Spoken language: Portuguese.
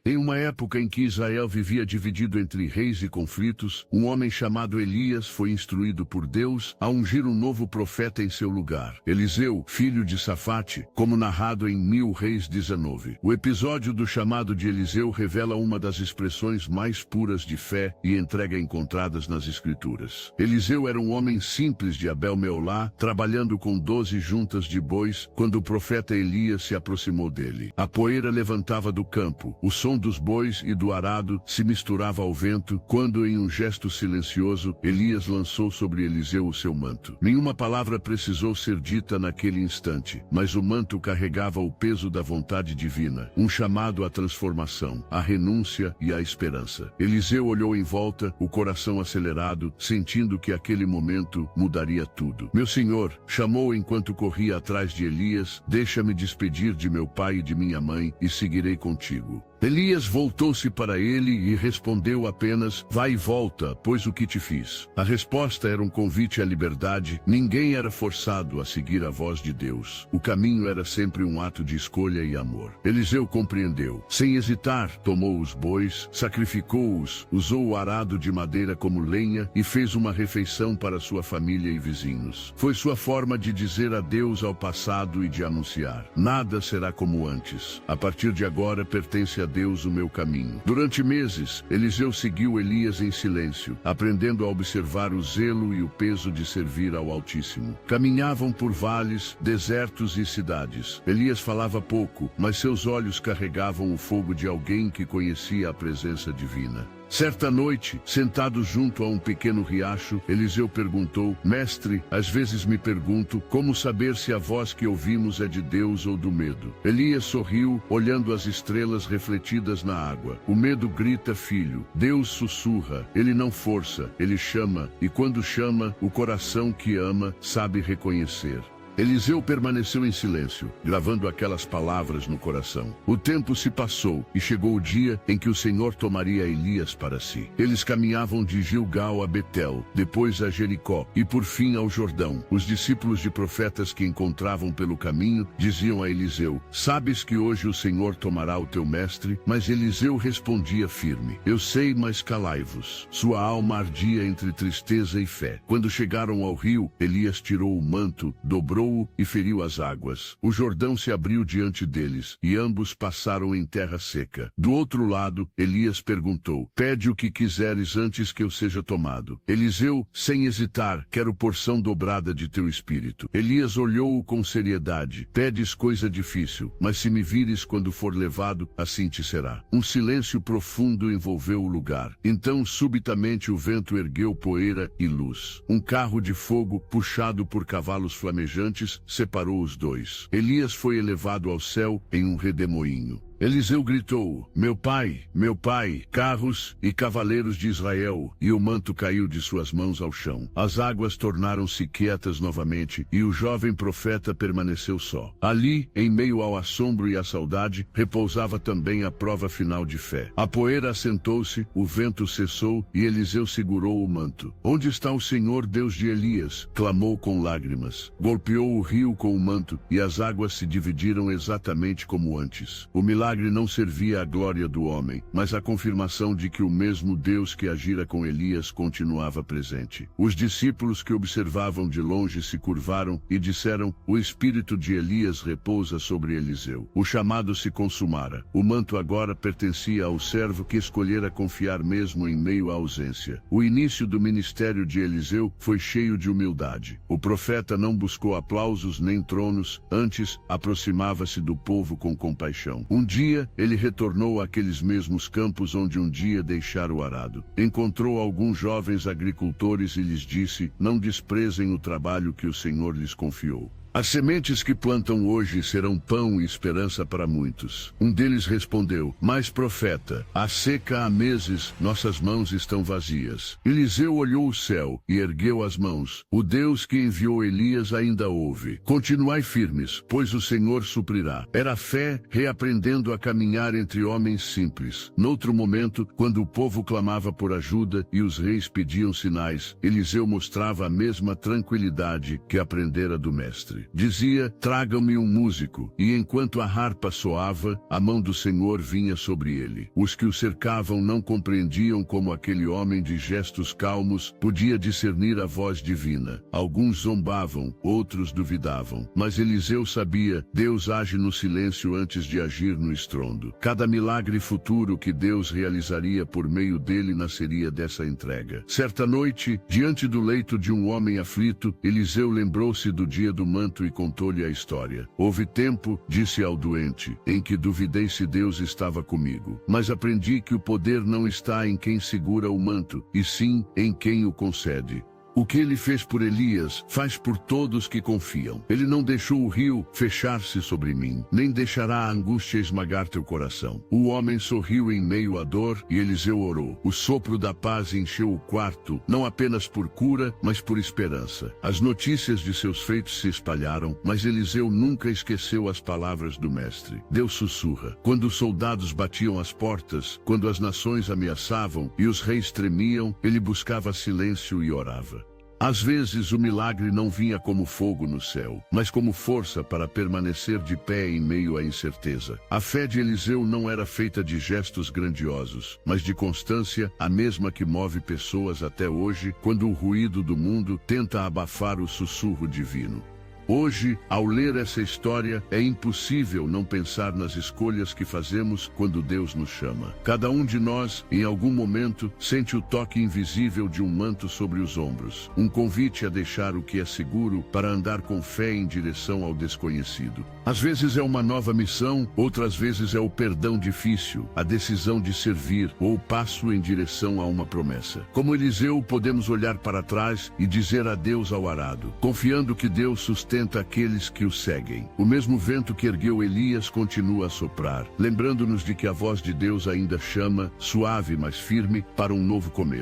Em uma época em que Israel vivia dividido entre reis e conflitos, um homem chamado Elias foi instruído por Deus a ungir um novo profeta em seu lugar. Eliseu, filho de Safate, como narrado em 1 Reis 19. O episódio do chamado de Eliseu revela uma das expressões mais puras de fé e entrega encontradas nas Escrituras. Eliseu era um homem simples de Abel-Meolá, trabalhando com 12 juntas de bois, quando o profeta Elias se aproximou dele. A poeira levantava do campo, o som dos bois e do arado se misturava ao vento, quando em um gesto silencioso, Elias lançou sobre Eliseu o seu manto. Nenhuma palavra precisou ser dita naquele instante, mas o manto carregava o peso da vontade divina, um chamado à transformação, à renúncia e à esperança. Eliseu olhou em volta, o coração acelerado, sentindo que aquele momento mudaria tudo. Meu senhor, chamou enquanto corria atrás de Elias, deixa-me despedir de meu pai e de minha mãe, e seguirei contigo. Elias voltou-se para ele e respondeu apenas, vai e volta, pois o que te fiz? A resposta era um convite à liberdade. Ninguém era forçado a seguir a voz de Deus. O caminho era sempre um ato de escolha e amor. Eliseu compreendeu. Sem hesitar, tomou os bois, sacrificou-os, usou o arado de madeira como lenha e fez uma refeição para sua família e vizinhos. Foi sua forma de dizer adeus ao passado e de anunciar: nada será como antes. A partir de agora pertence a Deus o meu caminho. Durante meses, Eliseu seguiu Elias em silêncio, aprendendo a observar o zelo e o peso de servir ao Altíssimo. Caminhavam por vales, desertos e cidades. Elias falava pouco, mas seus olhos carregavam o fogo de alguém que conhecia a presença divina. Certa noite, sentado junto a um pequeno riacho, Eliseu perguntou: Mestre, às vezes me pergunto como saber se a voz que ouvimos é de Deus ou do medo. Elias sorriu, olhando as estrelas refletidas na água. O medo grita, filho. Deus sussurra. Ele não força, ele chama, e quando chama, o coração que ama sabe reconhecer. Eliseu permaneceu em silêncio, gravando aquelas palavras no coração. O tempo se passou e chegou o dia em que o Senhor tomaria Elias para si. Eles caminhavam de Gilgal a Betel, depois a Jericó e por fim ao Jordão. Os discípulos de profetas que encontravam pelo caminho diziam a Eliseu: sabes que hoje o Senhor tomará o teu mestre? Mas Eliseu respondia firme: eu sei, mas calai-vos. Sua alma ardia entre tristeza e fé. Quando chegaram ao rio, Elias tirou o manto, dobrou e feriu as águas. O Jordão se abriu diante deles, e ambos passaram em terra seca. Do outro lado, Elias perguntou: pede o que quiseres antes que eu seja tomado. Eliseu, sem hesitar: quero porção dobrada de teu espírito. Elias olhou-o com seriedade: pedes coisa difícil, mas se me vires quando for levado, assim te será. Um silêncio profundo envolveu o lugar. Então, subitamente, o vento ergueu poeira e luz. Um carro de fogo, puxado por cavalos flamejantes, separou os dois. Elias foi elevado ao céu em um redemoinho. Eliseu gritou: meu pai, carros e cavaleiros de Israel, e o manto caiu de suas mãos ao chão. As águas tornaram-se quietas novamente, e o jovem profeta permaneceu só. Ali, em meio ao assombro e à saudade, repousava também a prova final de fé. A poeira assentou-se, o vento cessou, e Eliseu segurou o manto. Onde está o Senhor, Deus de Elias? Clamou com lágrimas. Golpeou o rio com o manto, e as águas se dividiram exatamente como antes. O milagre não servia à glória do homem, mas à confirmação de que o mesmo Deus que agira com Elias continuava presente. Os discípulos que observavam de longe se curvaram e disseram: o espírito de Elias repousa sobre Eliseu. O chamado se consumara. O manto agora pertencia ao servo que escolhera confiar mesmo em meio à ausência. O início do ministério de Eliseu foi cheio de humildade. O profeta não buscou aplausos nem tronos, antes aproximava-se do povo com compaixão. Um dia ele retornou àqueles mesmos campos onde um dia deixara o arado. Encontrou alguns jovens agricultores e lhes disse: não desprezem o trabalho que o Senhor lhes confiou. As sementes que plantam hoje serão pão e esperança para muitos. Um deles respondeu: mas profeta, há seca há meses, nossas mãos estão vazias. Eliseu olhou o céu e ergueu as mãos. O Deus que enviou Elias ainda ouve. Continuai firmes, pois o Senhor suprirá. Era fé reaprendendo a caminhar entre homens simples. Noutro momento, quando o povo clamava por ajuda e os reis pediam sinais, Eliseu mostrava a mesma tranquilidade que aprendera do mestre. mestre. Dizia: tragam-me um músico. E enquanto a harpa soava, a mão do Senhor vinha sobre ele. Os que o cercavam não compreendiam como aquele homem de gestos calmos podia discernir a voz divina. Alguns zombavam, outros duvidavam. Mas Eliseu sabia: Deus age no silêncio antes de agir no estrondo. Cada milagre futuro que Deus realizaria por meio dele nasceria dessa entrega. Certa noite, diante do leito de um homem aflito, Eliseu lembrou-se do dia do manto e contou-lhe a história. Houve tempo, disse ao doente, em que duvidei se Deus estava comigo. Mas aprendi que o poder não está em quem segura o manto, e sim em quem o concede. O que ele fez por Elias, faz por todos que confiam. Ele não deixou o rio fechar-se sobre mim, nem deixará a angústia esmagar teu coração. O homem sorriu em meio à dor, e Eliseu orou. O sopro da paz encheu o quarto, não apenas por cura, mas por esperança. As notícias de seus feitos se espalharam, mas Eliseu nunca esqueceu as palavras do mestre. Deus sussurra. Quando os soldados batiam as portas, quando as nações ameaçavam e os reis tremiam, ele buscava silêncio e orava. Às vezes o milagre não vinha como fogo no céu, mas como força para permanecer de pé em meio à incerteza. A fé de Eliseu não era feita de gestos grandiosos, mas de constância, a mesma que move pessoas até hoje, quando o ruído do mundo tenta abafar o sussurro divino. Hoje, ao ler essa história, é impossível não pensar nas escolhas que fazemos quando Deus nos chama. Cada um de nós, em algum momento, sente o toque invisível de um manto sobre os ombros. Um convite a deixar o que é seguro para andar com fé em direção ao desconhecido. Às vezes é uma nova missão, outras vezes é o perdão difícil, a decisão de servir ou o passo em direção a uma promessa. Como Eliseu, podemos olhar para trás e dizer adeus ao arado, confiando que Deus sustenta aqueles que o seguem. O mesmo vento que ergueu Elias continua a soprar, lembrando-nos de que a voz de Deus ainda chama, suave mas firme, para um novo começo.